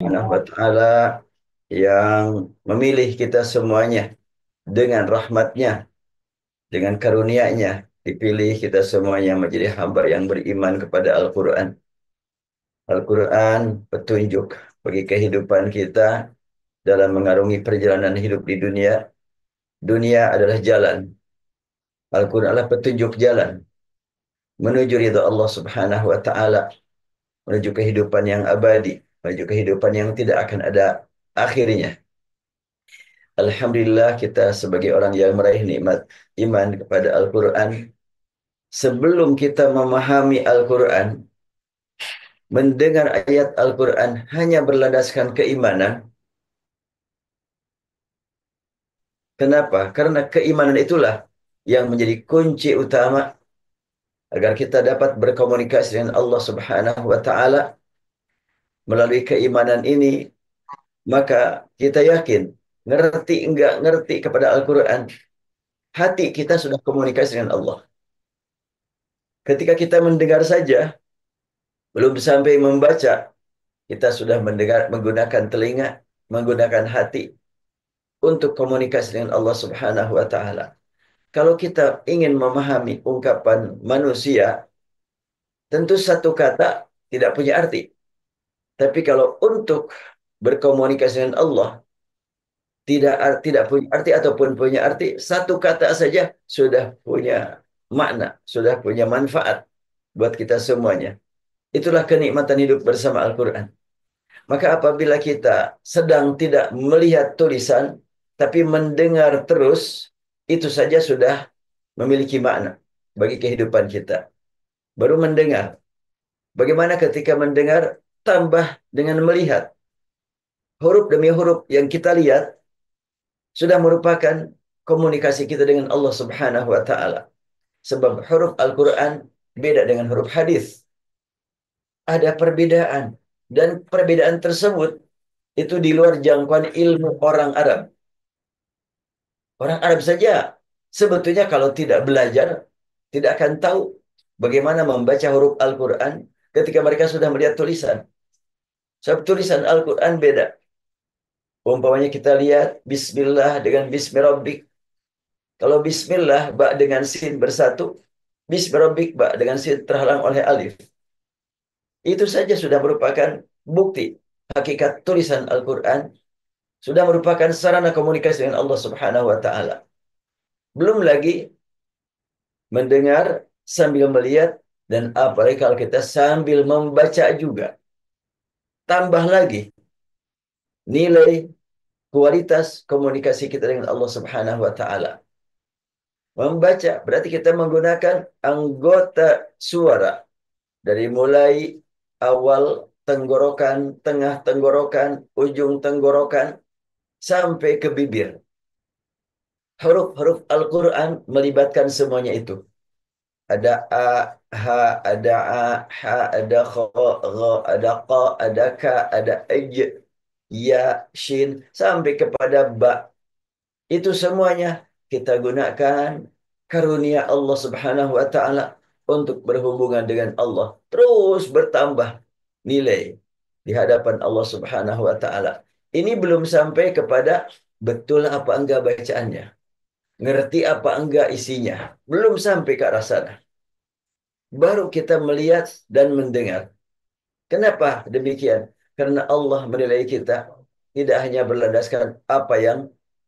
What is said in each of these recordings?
Subhanahu wa Ta'ala yang memilih kita semuanya dengan rahmatnya, dengan karunia-Nya, dipilih kita semuanya menjadi hamba yang beriman kepada Al-Quran. Al-Quran petunjuk bagi kehidupan kita dalam mengarungi perjalanan hidup di dunia. Dunia adalah jalan. Al-Quran adalah petunjuk jalan menuju ridha Allah Subhanahu wa Ta'ala, menuju kehidupan yang abadi, menuju kehidupan yang tidak akan ada akhirnya. Alhamdulillah kita sebagai orang yang meraih nikmat iman kepada Al-Quran, sebelum kita memahami Al-Quran, mendengar ayat Al-Quran hanya berlandaskan keimanan. Kenapa? Karena keimanan itulah yang menjadi kunci utama agar kita dapat berkomunikasi dengan Allah Subhanahu wa Ta'ala. Melalui keimanan ini, maka kita yakin, ngerti enggak ngerti kepada Al-Quran, hati kita sudah komunikasi dengan Allah. Ketika kita mendengar saja, belum sampai membaca, kita sudah mendengar menggunakan telinga, menggunakan hati untuk komunikasi dengan Allah Subhanahu wa Ta'ala. Kalau kita ingin memahami ungkapan manusia, tentu satu kata tidak punya arti. Tapi kalau untuk berkomunikasi dengan Allah, tidak punya arti ataupun punya arti, satu kata saja sudah punya makna, sudah punya manfaat buat kita semuanya. Itulah kenikmatan hidup bersama Al-Quran. Maka apabila kita sedang tidak melihat tulisan, tapi mendengar terus, itu saja sudah memiliki makna bagi kehidupan kita. Baru mendengar. Bagaimana ketika mendengar, tambah dengan melihat. Huruf demi huruf yang kita lihat, sudah merupakan komunikasi kita dengan Allah Subhanahu wa Ta'ala. Sebab huruf Al-Quran beda dengan huruf hadis. Ada perbedaan. Dan perbedaan tersebut itu di luar jangkauan ilmu orang Arab. Orang Arab saja sebetulnya kalau tidak belajar, tidak akan tahu bagaimana membaca huruf Al-Quran ketika mereka sudah melihat tulisan. Sebab tulisan Al-Quran beda. Umpamanya kita lihat Bismillah dengan Bismi Rabbik. Kalau Bismillah, ba dengan sin bersatu. Bismi Rabbik, ba dengan sin terhalang oleh alif. Itu saja sudah merupakan bukti hakikat tulisan Al-Quran, sudah merupakan sarana komunikasi dengan Allah Subhanahu wa Ta'ala. Belum lagi mendengar sambil melihat, dan apalagi kalau kita sambil membaca juga. Tambah lagi nilai kualitas komunikasi kita dengan Allah Subhanahu wa Ta'ala. Membaca berarti kita menggunakan anggota suara dari mulai awal tenggorokan, tengah tenggorokan, ujung tenggorokan, sampai ke bibir. Huruf-huruf Al-Quran melibatkan semuanya itu. Ada A, Ha, ada A, Ha, ada Kha, Gha, ada Qa, ada Ka, ada Ej, Ya, Shin, sampai kepada Ba. Itu semuanya kita gunakan karunia Allah Subhanahu wa Ta'ala untuk berhubungan dengan Allah. Terus bertambah nilai di hadapan Allah Subhanahu wa Ta'ala. Ini belum sampai kepada betul apa enggak bacaannya, ngerti apa enggak isinya. Belum sampai ke arah sana. Baru kita melihat dan mendengar. Kenapa demikian? Karena Allah menilai kita tidak hanya berlandaskan apa yang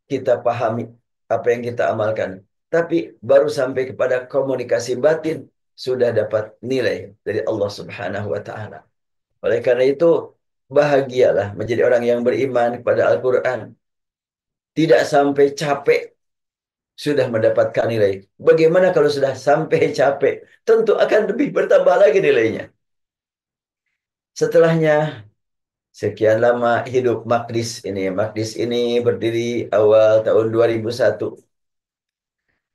kita pahami, apa yang kita amalkan, tapi baru sampai kepada komunikasi batin sudah dapat nilai dari Allah Subhanahu wa Ta'ala. Oleh karena itu, bahagialah menjadi orang yang beriman kepada Al-Quran. Tidak sampai capek sudah mendapatkan nilai. Bagaimana kalau sudah sampai capek? Tentu akan lebih bertambah lagi nilainya. Setelahnya, sekian lama hidup Makdis ini. Makdis ini berdiri awal tahun 2001.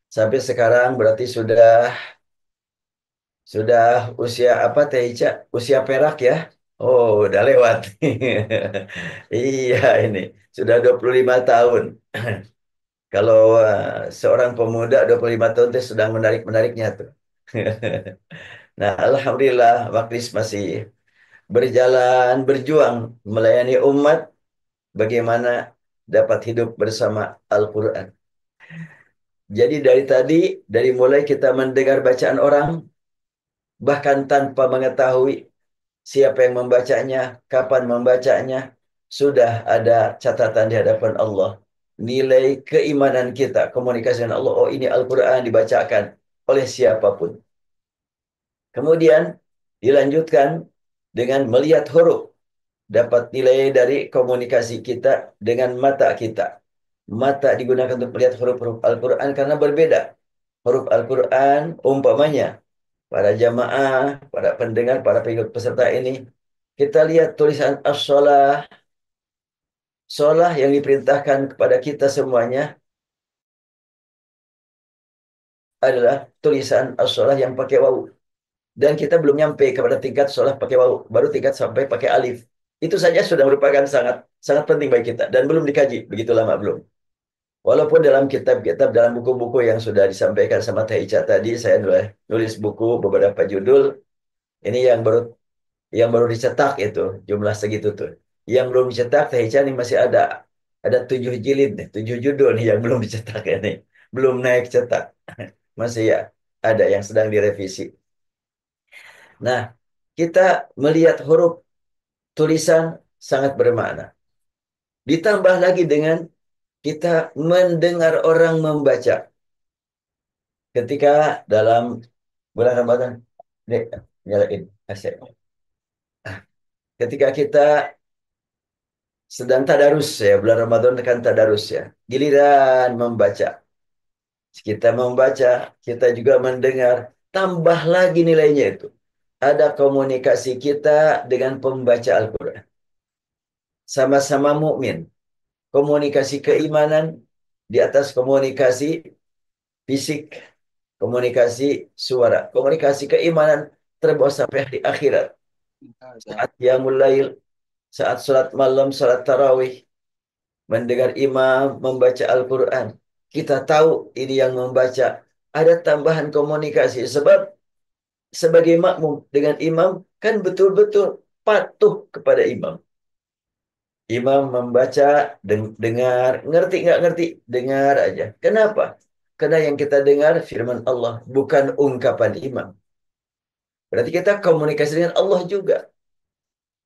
Sampai sekarang berarti sudah usia apa Teh Ica? Usia perak ya? Oh, udah lewat. Iya ini. Sudah 25 tahun. Kalau seorang pemuda 25 tahun itu sedang menarik-menariknya tuh. Nah, Alhamdulillah Makdis masih berjalan, berjuang, melayani umat, bagaimana dapat hidup bersama Al-Quran. Jadi dari tadi, dari mulai kita mendengar bacaan orang, bahkan tanpa mengetahui siapa yang membacanya, kapan membacanya, sudah ada catatan di hadapan Allah. Nilai keimanan kita, komunikasi dengan Allah, oh ini Al-Quran dibacakan oleh siapapun. Kemudian dilanjutkan dengan melihat huruf. Dapat nilai dari komunikasi kita dengan mata kita. Mata digunakan untuk melihat huruf-huruf Al-Quran karena berbeda. Huruf Al-Quran, umpamanya, para jamaah, para pendengar, para pengikut peserta ini, kita lihat tulisan as-shalah, shalah yang diperintahkan kepada kita semuanya adalah tulisan as-shalah yang pakai wawu. Dan kita belum nyampe kepada tingkat shalah pakai wawu, baru tingkat sampai pakai alif. Itu saja sudah merupakan sangat sangat penting bagi kita dan belum dikaji begitu lama belum. Walaupun dalam kitab-kitab, dalam buku-buku yang sudah disampaikan sama Teh Ica tadi, saya nulis buku beberapa judul. Ini yang baru dicetak itu jumlah segitu tuh. Yang belum dicetak Teh Ica ini masih ada 7 jilid nih, 7 judul nih yang belum dicetak ini, belum naik cetak, masih ya ada yang sedang direvisi. Nah, kita melihat huruf tulisan sangat bermakna. Ditambah lagi dengan kita mendengar orang membaca. Ketika dalam bulan Ramadan, Dek, nyalain AC. Ketika kita sedang tadarus ya, bulan Ramadan kan tadarus ya. Giliran membaca. Kita membaca, kita juga mendengar, tambah lagi nilainya itu. Ada komunikasi kita dengan pembaca Al-Quran. Sama-sama mukmin. Komunikasi keimanan di atas komunikasi fisik, komunikasi suara, komunikasi keimanan terbawa sampai di akhirat. Saat qiyamul lail, saat sholat malam, sholat tarawih, mendengar imam membaca Al-Quran. Kita tahu ini yang membaca. Ada tambahan komunikasi. Sebab sebagai makmum dengan imam, kan betul-betul patuh kepada imam. Imam membaca, dengar, ngerti nggak ngerti, dengar aja. Kenapa? Karena yang kita dengar firman Allah, bukan ungkapan imam. Berarti kita komunikasi dengan Allah juga.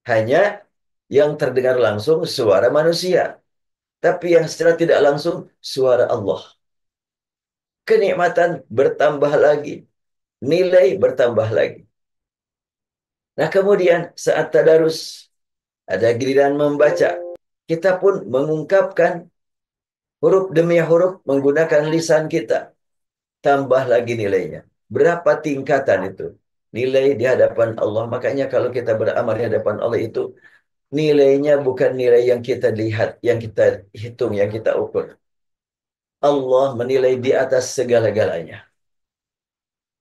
Hanya yang terdengar langsung suara manusia. Tapi yang secara tidak langsung suara Allah. Kenikmatan bertambah lagi. Nilai bertambah lagi. Nah kemudian saat tadarus, ada giliran membaca. Kita pun mengungkapkan huruf demi huruf menggunakan lisan kita. Tambah lagi nilainya. Berapa tingkatan itu? Nilai di hadapan Allah. Makanya kalau kita beramal di hadapan Allah itu, nilainya bukan nilai yang kita lihat, yang kita hitung, yang kita ukur. Allah menilai di atas segala-galanya.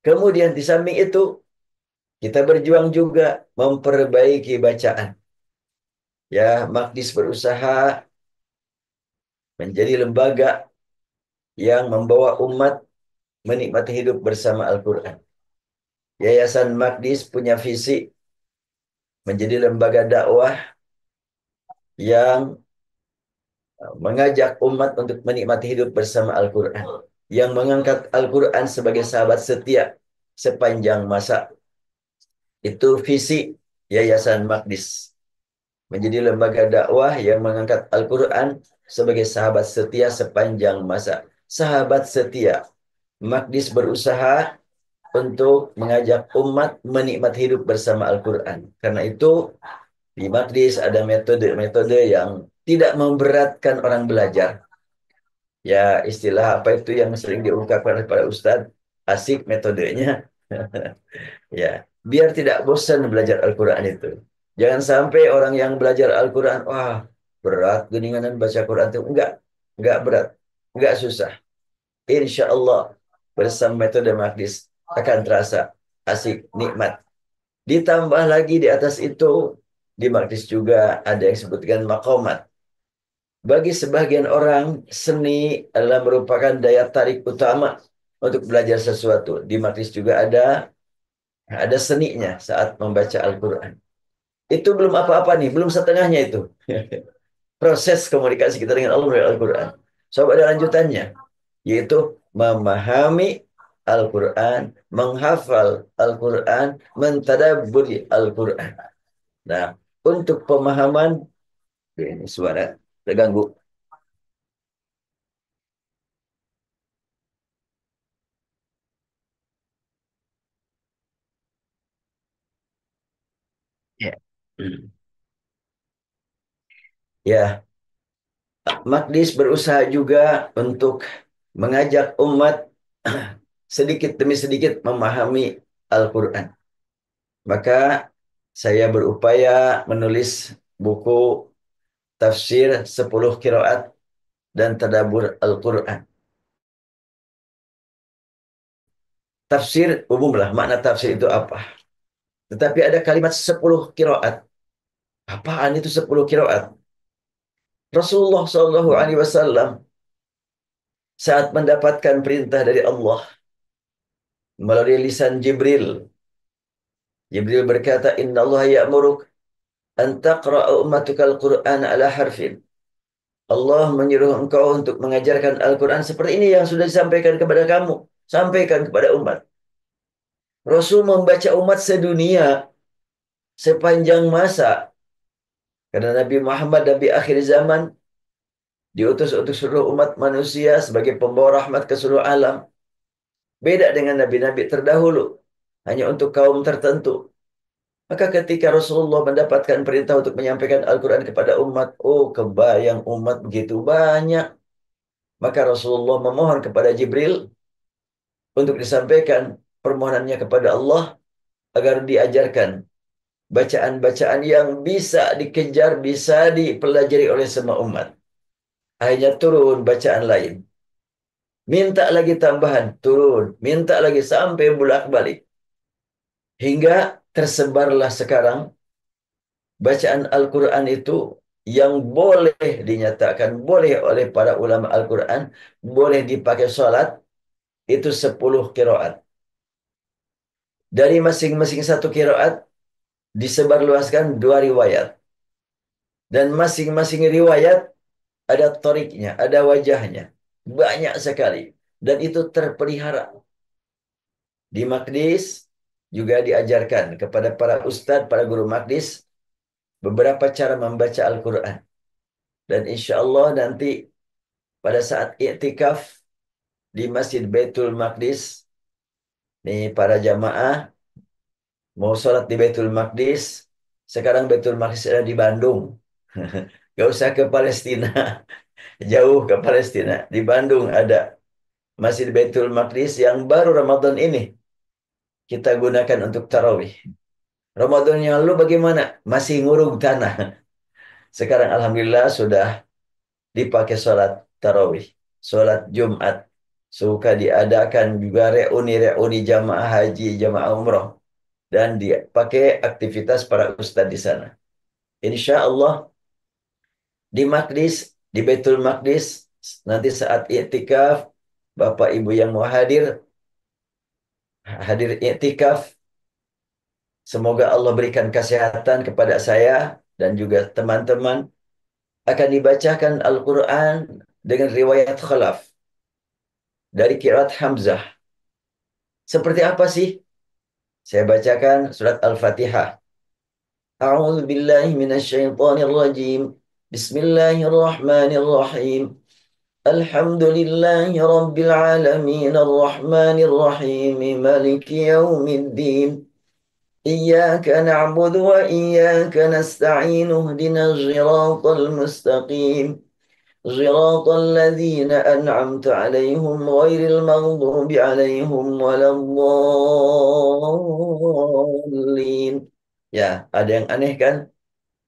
Kemudian di samping itu, kita berjuang juga memperbaiki bacaan. Ya, Magdis berusaha menjadi lembaga yang membawa umat menikmati hidup bersama Al-Quran. Yayasan Magdis punya visi menjadi lembaga dakwah yang mengajak umat untuk menikmati hidup bersama Al-Quran. Yang mengangkat Al-Quran sebagai sahabat setia sepanjang masa. Itu visi Yayasan Magdis. Menjadi lembaga dakwah yang mengangkat Al-Quran sebagai sahabat setia sepanjang masa. Sahabat setia. Magdis berusaha untuk mengajak umat menikmati hidup bersama Al-Quran. Karena itu, di Magdis ada metode-metode yang tidak memberatkan orang belajar. Ya, istilah apa itu yang sering diungkapkan oleh para ustadz, asik metodenya. Ya, biar tidak bosan belajar Al-Quran itu. Jangan sampai orang yang belajar Al-Quran, wah, berat geninganan baca Quran itu. Enggak berat, enggak susah. Insya Allah, bersama metode Magdis akan terasa asik, nikmat. Ditambah lagi di atas itu, di Magdis juga ada yang disebut dengan maqamat. Bagi sebagian orang, seni adalah merupakan daya tarik utama untuk belajar sesuatu. Di Magdis juga ada seninya saat membaca Al-Quran. Itu belum apa-apa nih, belum setengahnya itu. Proses komunikasi kita dengan Allah melalui Al-Quran. So, ada lanjutannya, yaitu memahami Al-Quran, menghafal Al-Quran, mentadabburi Al-Quran. Nah, untuk pemahaman, ini suara terganggu. Ya. Ya, Magdis berusaha juga untuk mengajak umat sedikit demi sedikit memahami Al-Quran. Maka saya berupaya menulis buku tafsir 10 qiraat dan tadabbur Al-Quran. Tafsir umumlah, makna tafsir itu apa? Tetapi ada kalimat 10 qiraat. Apaan itu 10 qiraat? Rasulullah SAW saat mendapatkan perintah dari Allah melalui lisan Jibril. Jibril berkata, Inna Allah ya'muruk an taqra'a ummatuka al-Qur'an ala harfin. Allah menyuruh engkau untuk mengajarkan Al-Quran seperti ini yang sudah disampaikan kepada kamu. Sampaikan kepada umat. Rasul membaca umat sedunia sepanjang masa. Karena Nabi Muhammad Nabi akhir zaman diutus untuk seluruh umat manusia sebagai pembawa rahmat ke seluruh alam. Beda dengan nabi-nabi terdahulu. Hanya untuk kaum tertentu. Maka ketika Rasulullah mendapatkan perintah untuk menyampaikan Al-Quran kepada umat, oh kebayang umat begitu banyak. Maka Rasulullah memohon kepada Jibril untuk disampaikan permohonannya kepada Allah agar diajarkan bacaan-bacaan yang bisa dikejar, bisa dipelajari oleh semua umat. Akhirnya turun bacaan lain. Minta lagi tambahan, turun. Minta lagi sampai bolak-balik. Hingga tersebarlah sekarang bacaan Al-Quran itu yang boleh dinyatakan, boleh oleh para ulama Al-Quran, boleh dipakai sholat, itu 10 kiroat. Dari masing-masing satu kiroat, disebarluaskan 2 riwayat. Dan masing-masing riwayat ada toriknya, ada wajahnya. Banyak sekali. Dan itu terpelihara. Di Maqdis juga diajarkan kepada para ustadz, para guru Maqdis, beberapa cara membaca Al-Quran. Dan insya Allah nanti pada saat iktikaf di Masjid Baitul Maqdis, nih para jamaah mau sholat di Baitul Maqdis, sekarang Baitul Maqdis ada di Bandung. Gak usah ke Palestina, jauh ke Palestina. Di Bandung ada Masjid Baitul Maqdis yang baru Ramadan ini kita gunakan untuk tarawih. Ramadan yang lalu bagaimana? Masih ngurung tanah. Sekarang Alhamdulillah sudah dipakai sholat tarawih, sholat Jumat. Suka diadakan juga reuni-reuni jamaah haji, jamaah umroh. Dan dipakai aktivitas para ustadz di sana. Insya Allah di Maqdis, di Baitul Maqdis, nanti saat iktikaf, Bapak Ibu yang mau hadir, hadir iktikaf, semoga Allah berikan kesehatan kepada saya dan juga teman-teman. Akan dibacakan Al-Quran dengan riwayat khalaf dari kirat Hamzah. Seperti apa sih? Saya bacakan surat Al-Fatihah. A'udzu billahi minasyaitonir rajim. Bismillahirrahmanirrahim. Alhamdulillahi rabbil alamin arrahmanir rahim maliki yaumiddin. إياك نعبد وإياك نستعين اهدنا الصراط المستقيم صراط الذين أنعمت عليهم غير المغضوب عليهم ولا الضالين. Ya, ada yang aneh kan?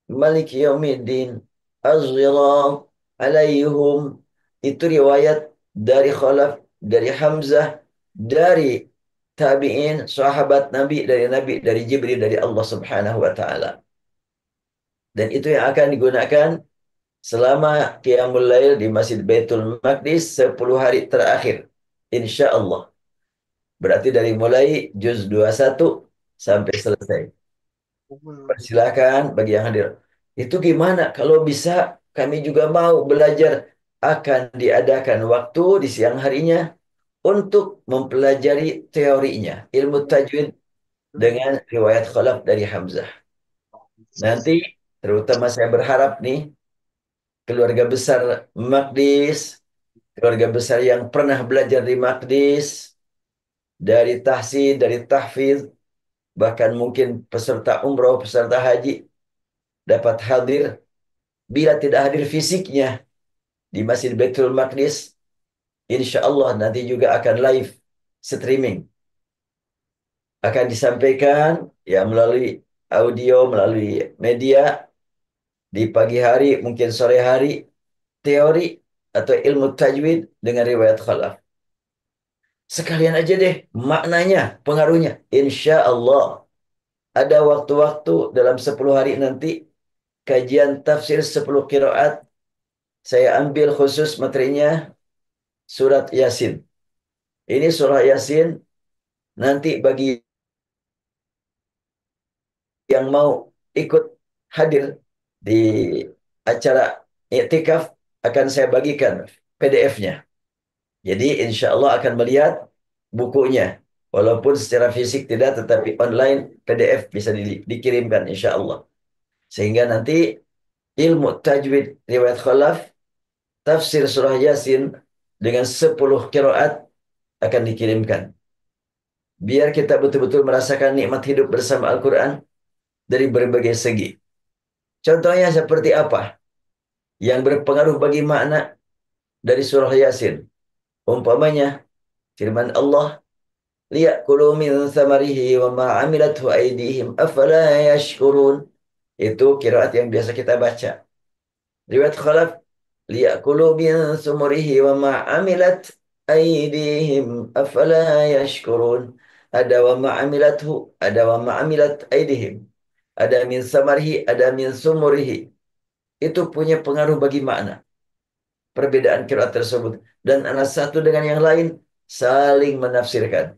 Malik Yaumiddin, Az-Ziram, Alaihum. Itu riwayat dari Khalaf, dari Hamzah, dari tabi'in, sahabat Nabi, dari Jibril, dari Allah Subhanahu wa Ta'ala. Dan itu yang akan digunakan selama Qiyamul Lail di Masjid Baitul Maqdis 10 hari terakhir. Insya Allah. Berarti dari mulai juz 21 sampai selesai. Persilakan bagi yang hadir. Itu gimana? Kalau bisa, kami juga mau belajar. Akan diadakan waktu di siang harinya untuk mempelajari teorinya, ilmu tajwid dengan riwayat khalaf dari Hamzah. Nanti, terutama saya berharap nih, keluarga besar Maqdis, keluarga besar yang pernah belajar di Maqdis, dari tahsin, dari tahfiz, bahkan mungkin peserta umroh, peserta haji, dapat hadir. Bila tidak hadir fisiknya di Masjid Baitul Maqdis, insya Allah nanti juga akan live streaming. Akan disampaikan ya melalui audio, melalui media di pagi hari, mungkin sore hari, teori atau ilmu tajwid dengan riwayat khalaf. Sekalian aja deh maknanya, pengaruhnya. Insya Allah ada waktu-waktu dalam 10 hari nanti kajian tafsir 10 qiraat. Saya ambil khusus materinya surat Yasin. Ini surah Yasin nanti bagi yang mau ikut hadir di acara iktikaf akan saya bagikan PDF-nya. Jadi insya Allah akan melihat bukunya. Walaupun secara fisik tidak, tetapi online PDF bisa dikirimkan insya Allah. Sehingga nanti ilmu tajwid riwayat khalaf, tafsir surah Yasin dengan 10 qiraat akan dikirimkan. Biar kita betul-betul merasakan nikmat hidup bersama Al-Quran dari berbagai segi. Contohnya seperti apa yang berpengaruh bagi makna dari surah Yasin? Umpamanya firman Allah, liya'kulu min thamarihi wa ma 'amilathu aydihim afala yashkurun. Itu qiraat yang biasa kita baca. Riwayat Khalaf, liya'kulu min thumurihi wa ma 'amilat aydihim afala yashkurun. Ada wa ma 'amilathu, ada wa ma 'amilat aydihim. Ada min samarihi, ada min sumurihi. Itu punya pengaruh bagi makna. Perbedaan qiraat tersebut. Dan anak satu dengan yang lain saling menafsirkan,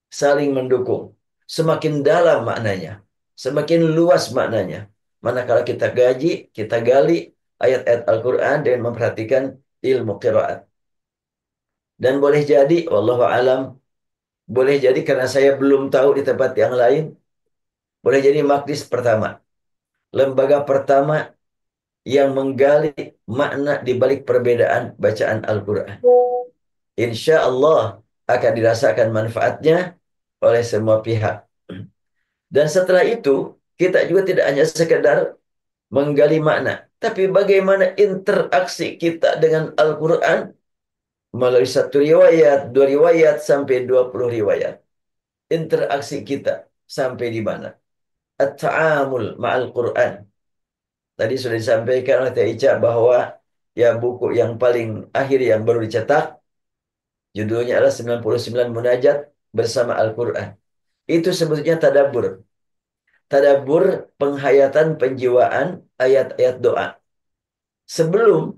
saling mendukung. Semakin dalam maknanya, semakin luas maknanya. Manakala kita kita gali ayat-ayat Al-Quran dengan memperhatikan ilmu qiraat. Dan boleh jadi, wallahu alam, boleh jadi karena saya belum tahu di tempat yang lain, boleh jadi Maqdis pertama. Lembaga pertama yang menggali makna di balik perbedaan bacaan Al-Quran. Insya Allah akan dirasakan manfaatnya oleh semua pihak. Dan setelah itu, kita juga tidak hanya sekedar menggali makna, tapi bagaimana interaksi kita dengan Al-Quran melalui satu riwayat, dua riwayat, sampai 20 riwayat. Interaksi kita sampai di mana? At-ta'amul ma'al Quran. Tadi sudah disampaikan oleh Teh Ica bahwa ya buku yang paling akhir yang baru dicetak, judulnya adalah 99 Munajat bersama Al-Quran. Itu sebetulnya tadabbur. Tadabbur penghayatan penjiwaan ayat-ayat doa. Sebelum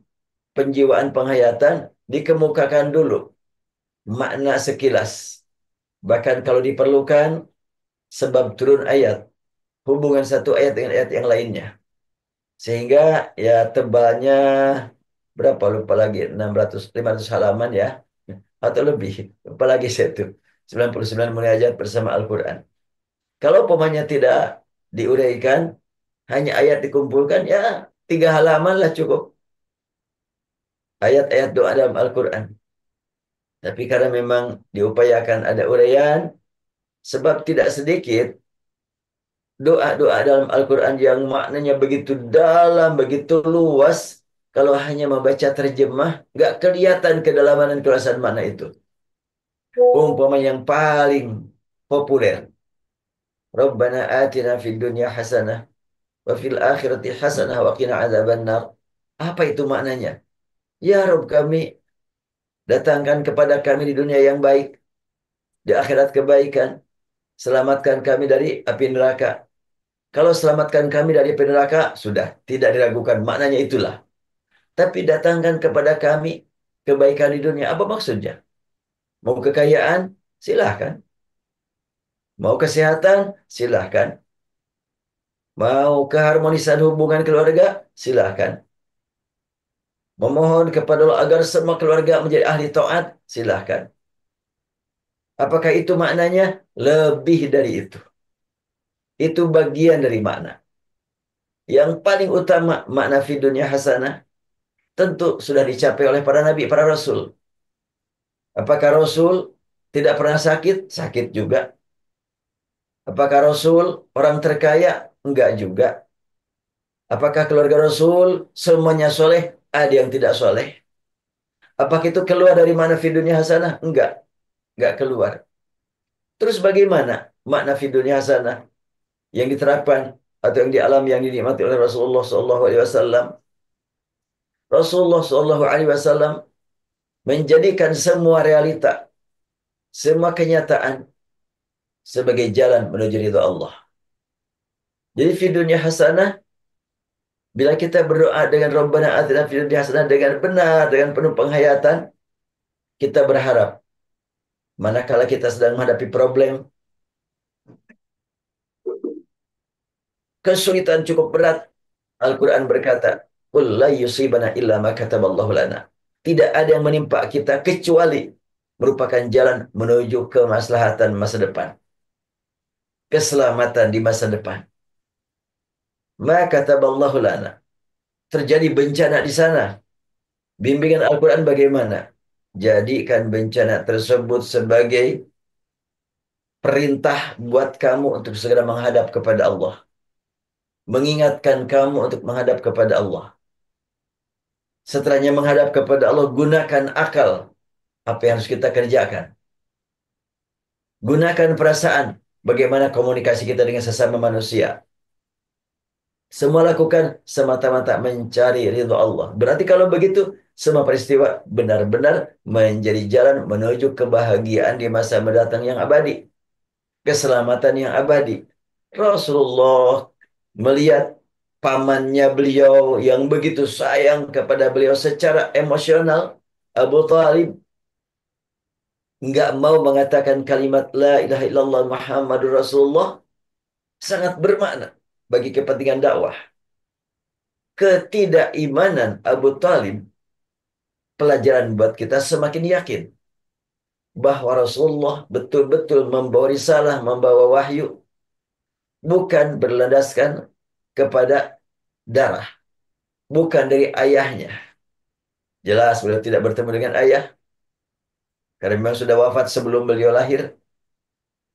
penjiwaan penghayatan dikemukakan dulu makna sekilas. Bahkan kalau diperlukan sebab turun ayat, hubungan satu ayat dengan ayat yang lainnya. Sehingga ya tebalnya berapa lupa lagi 600 500 halaman ya atau lebih. Lupa lagi saya itu. 99 munajat bersama Al-Qur'an. Kalau pemanya tidak diuraikan, hanya ayat dikumpulkan, ya 3 halaman lah cukup. Ayat-ayat doa dalam Al-Quran. Tapi karena memang diupayakan ada uraian, sebab tidak sedikit doa-doa dalam Al-Quran yang maknanya begitu dalam, begitu luas, kalau hanya membaca terjemah, nggak kelihatan kedalaman dan keluasan makna itu. Umpama yang paling populer. Rabbana atina fid dunya hasanah, wa fil akhirati hasanah, wa qina adzabannar. Apa itu maknanya? Ya Rabb kami, datangkan kepada kami di dunia yang baik, di akhirat kebaikan, selamatkan kami dari api neraka. Kalau selamatkan kami dari api neraka, sudah, tidak diragukan, maknanya itulah. Tapi datangkan kepada kami kebaikan di dunia. Apa maksudnya? Mau kekayaan? Silahkan. Mau kesehatan? Silahkan. Mau keharmonisan hubungan keluarga? Silahkan. Memohon kepada Allah agar semua keluarga menjadi ahli taat? Silahkan. Apakah itu maknanya? Lebih dari itu. Itu bagian dari makna. Yang paling utama makna fi dunya hasanah tentu sudah dicapai oleh para nabi, para rasul. Apakah rasul tidak pernah sakit? Sakit juga. Apakah rasul orang terkaya? Enggak juga. Apakah keluarga rasul semuanya soleh? Ada yang tidak soleh. Apakah itu keluar dari mana fi dunya hasanah? Enggak keluar. Terus bagaimana makna fi dunya hasanah yang diterapkan atau yang dialami yang dinikmati oleh Rasulullah SAW? Rasulullah SAW menjadikan semua realita, semua kenyataan sebagai jalan menuju ridha Allah. Jadi fi dunya hasanah, bila kita berdoa dengan Rabbana atina fid dunya hasanah dengan benar, dengan penuh penghayatan, kita berharap manakala kita sedang menghadapi problem, kesulitan cukup berat, Al-Quran berkata, "Qul la yusibana illa ma kataballahu lana." Tidak ada yang menimpa kita kecuali merupakan jalan menuju kemaslahatan masa depan, keselamatan di masa depan. Ma kataballahu lana. Terjadi bencana di sana. Bimbingan Al-Quran bagaimana? Jadikan bencana tersebut sebagai perintah buat kamu untuk segera menghadap kepada Allah. Mengingatkan kamu untuk menghadap kepada Allah. Setelahnya menghadap kepada Allah, gunakan akal. Apa yang harus kita kerjakan? Gunakan perasaan. Bagaimana komunikasi kita dengan sesama manusia. Semua lakukan semata-mata mencari ridho Allah. Berarti kalau begitu, semua peristiwa benar-benar menjadi jalan menuju kebahagiaan di masa mendatang yang abadi. Keselamatan yang abadi. Rasulullah melihat pamannya beliau yang begitu sayang kepada beliau secara emosional, Abu Talib nggak mau mengatakan kalimat La ilaha illallah Muhammadur Rasulullah, sangat bermakna bagi kepentingan dakwah. Ketidakimanan Abu Talib pelajaran buat kita semakin yakin bahwa Rasulullah betul-betul membawa risalah, membawa wahyu, bukan berlandaskan kepada darah, bukan dari ayahnya. Jelas beliau tidak bertemu dengan ayah, karena memang sudah wafat sebelum beliau lahir.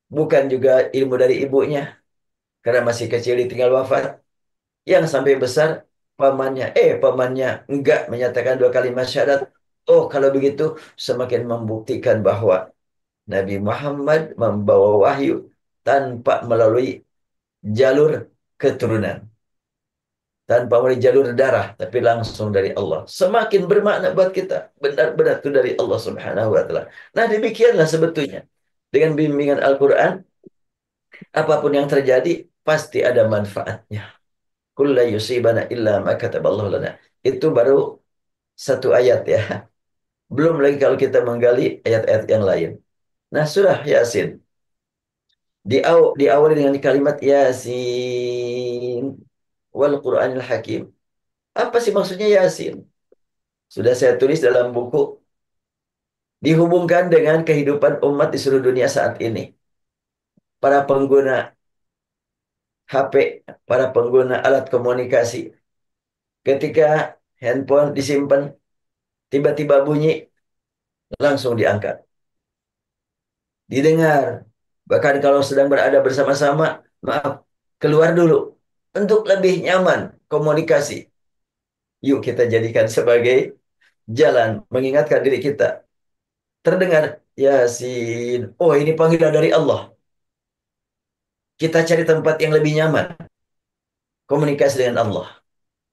Bukan juga ilmu dari ibunya, karena masih kecil ditinggal wafat. Yang sampai besar, pamannya enggak menyatakan dua kalimat syahadat. Oh, kalau begitu semakin membuktikan bahwa Nabi Muhammad membawa wahyu tanpa melalui jalur keturunan, tanpa melalui jalur darah, tapi langsung dari Allah. Semakin bermakna buat kita, benar-benar itu dari Allah Subhanahu wa Ta'ala. Nah, demikianlah sebetulnya dengan bimbingan Al-Quran, apapun yang terjadi pasti ada manfaatnya. Kulla yusibana illa ma kataballahu lana. Itu baru satu ayat ya. Belum lagi kalau kita menggali ayat-ayat yang lain. Nah, surah Yasin diawali dengan kalimat Yasin wal Qur'anil Hakim. Apa sih maksudnya Yasin? Sudah saya tulis dalam buku, dihubungkan dengan kehidupan umat di seluruh dunia saat ini. Para pengguna HP, para pengguna alat komunikasi. Ketika handphone disimpan, tiba-tiba bunyi, langsung diangkat. Didengar. Bahkan kalau sedang berada bersama-sama, maaf, keluar dulu. Untuk lebih nyaman komunikasi. Yuk kita jadikan sebagai jalan mengingatkan diri kita. Terdengar, Yasin. Oh, ini panggilan dari Allah. Kita cari tempat yang lebih nyaman. Komunikasi dengan Allah.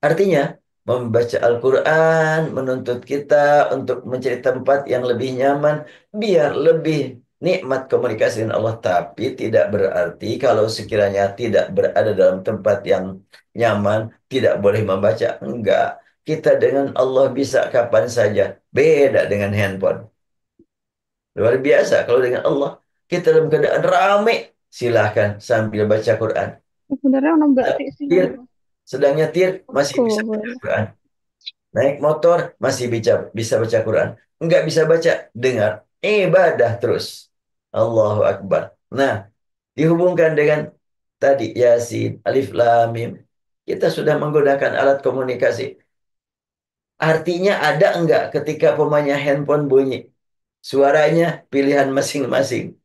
Artinya, membaca Al-Quran menuntut kita untuk mencari tempat yang lebih nyaman, biar lebih nikmat komunikasi dengan Allah. Tapi tidak berarti kalau sekiranya tidak berada dalam tempat yang nyaman, tidak boleh membaca. Enggak. Kita dengan Allah bisa kapan saja. Beda dengan handphone. Luar biasa kalau dengan Allah. Kita dalam keadaan ramai. Silahkan sambil baca Quran. Sebenarnya orang Sedang berarti sih nyetir, sedang nyetir masih aku bisa baca boleh. Quran. Naik motor masih bisa baca Quran. Enggak bisa baca, dengar. Ibadah terus. Allahu Akbar. Nah, dihubungkan dengan tadi Yasin, Alif Lam Mim. Kita sudah menggunakan alat komunikasi. Artinya ada enggak ketika pemanya handphone bunyi? Suaranya pilihan masing-masing.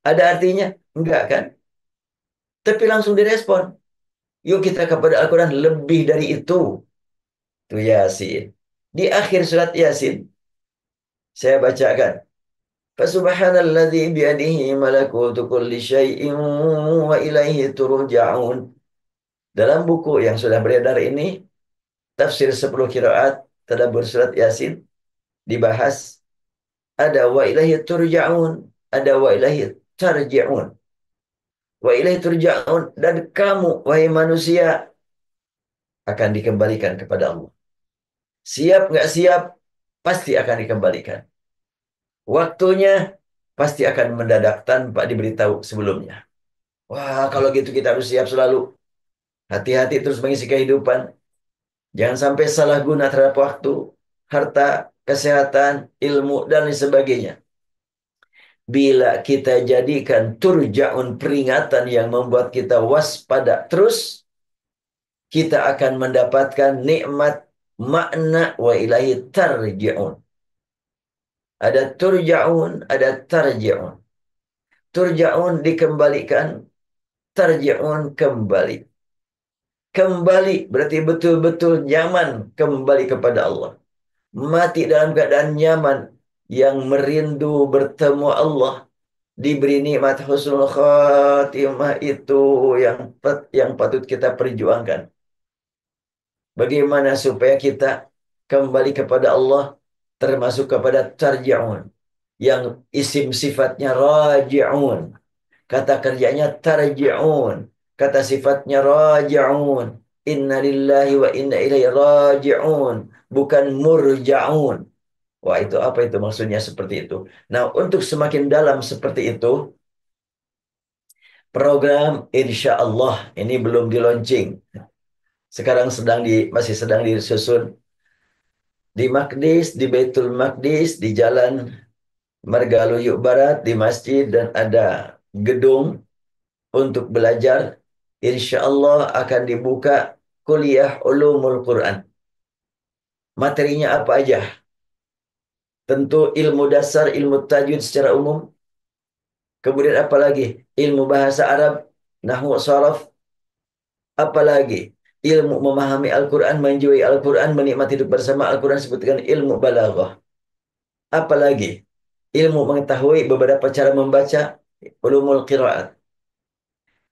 Ada artinya? Enggak kan? Tapi langsung direspon. Yuk kita kepada Al-Quran lebih dari itu. Itu Yasin. Di akhir surat Yasin, saya bacakan. Fasubhanalladzi biyadihi malakutu kulli syai'in wa ilaihi turja'un. Dalam buku yang sudah beredar ini, tafsir 10 qiraat tadabbur surat Yasin dibahas, ada wa ilaihi turja'un, ada wa ilaihi tarji'un. Wa ilaihi turja'un, dan kamu wahai manusia akan dikembalikan kepada Allah. Siap nggak siap, pasti akan dikembalikan. Waktunya pasti akan mendadak tanpa diberitahu sebelumnya. Wah, kalau gitu kita harus siap selalu. Hati-hati terus mengisi kehidupan. Jangan sampai salah guna terhadap waktu, harta, kesehatan, ilmu, dan lain sebagainya. Bila kita jadikan turja'un, peringatan yang membuat kita waspada terus, kita akan mendapatkan nikmat makna wa ilahi tarji'un. Ada turja'un, ada tarji'un. Turja'un dikembalikan, tarji'un kembali. Kembali berarti betul-betul nyaman kembali kepada Allah. Mati dalam keadaan nyaman, yang merindu bertemu Allah, diberi nikmat husnul khatimah, itu yang patut kita perjuangkan. Bagaimana supaya kita kembali kepada Allah, termasuk kepada tarji'un, yang isim sifatnya raji'un, kata kerjanya tarji'un, kata sifatnya raji'un. Inna lillahi wa inna ilaihi raji'un, bukan murja'un. Wah, itu apa itu maksudnya seperti itu? Nah, untuk semakin dalam seperti itu, program insya Allah ini belum di launching. Sekarang masih sedang disusun di Maqdis, di Baitul Maqdis, di Jalan Margaluyuk Barat, di masjid, dan ada gedung untuk belajar. Insya Allah akan dibuka kuliah ulumul Quran. Materinya apa aja? Tentu ilmu dasar, ilmu tajwid secara umum. Kemudian apa lagi? Ilmu bahasa Arab, nahwu, sharaf. Apalagi ilmu memahami Al-Quran, menjui Al-Quran, menikmati hidup bersama Al-Quran, sebutkan ilmu balaghah. Apalagi ilmu mengetahui beberapa cara membaca, ulumul qiraat.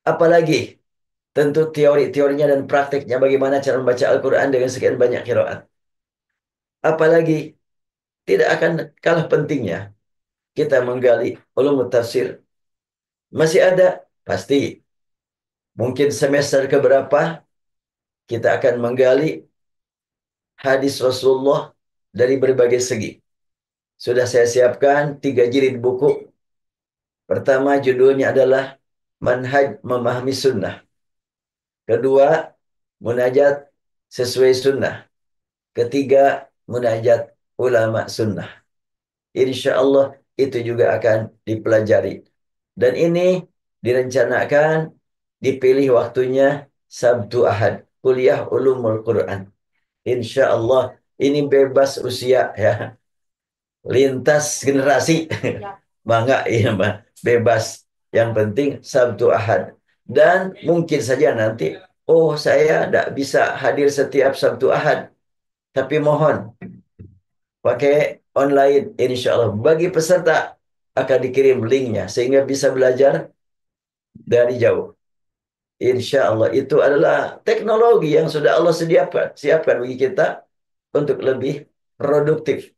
Apalagi tentu teori-teorinya dan prakteknya, bagaimana cara membaca Al-Quran dengan sekian banyak qiraat. Apalagi tidak akan kalah pentingnya kita menggali ulumul tafsir. Masih ada, pasti. Mungkin semester keberapa kita akan menggali hadis Rasulullah dari berbagai segi. Sudah saya siapkan 3 jilid buku. Pertama judulnya adalah Manhaj Memahami Sunnah. Kedua, Munajat Sesuai Sunnah. Ketiga, Munajat Ulama Sunnah. Insya Allah itu juga akan dipelajari. Dan ini direncanakan dipilih waktunya Sabtu Ahad. Kuliah Ulumul Quran. Insya Allah ini bebas usia ya. Lintas generasi. Bangga ya Mbak. Bebas. Yang penting Sabtu Ahad. Dan mungkin saja nanti, oh saya tidak bisa hadir setiap Sabtu Ahad. Tapi mohon pakai online, insya Allah. Bagi peserta akan dikirim linknya sehingga bisa belajar dari jauh. Insya Allah itu adalah teknologi yang sudah Allah siapkan bagi kita untuk lebih produktif,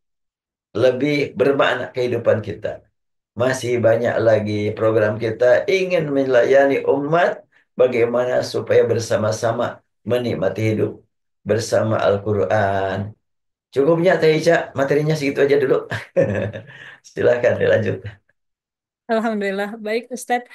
lebih bermakna kehidupan kita. Masih banyak lagi program kita ingin melayani umat, bagaimana supaya bersama-sama menikmati hidup bersama Al-Quran. Cukupnya Teh Ica, materinya segitu aja dulu. Silakan dilanjut. Alhamdulillah, baik Ustadz.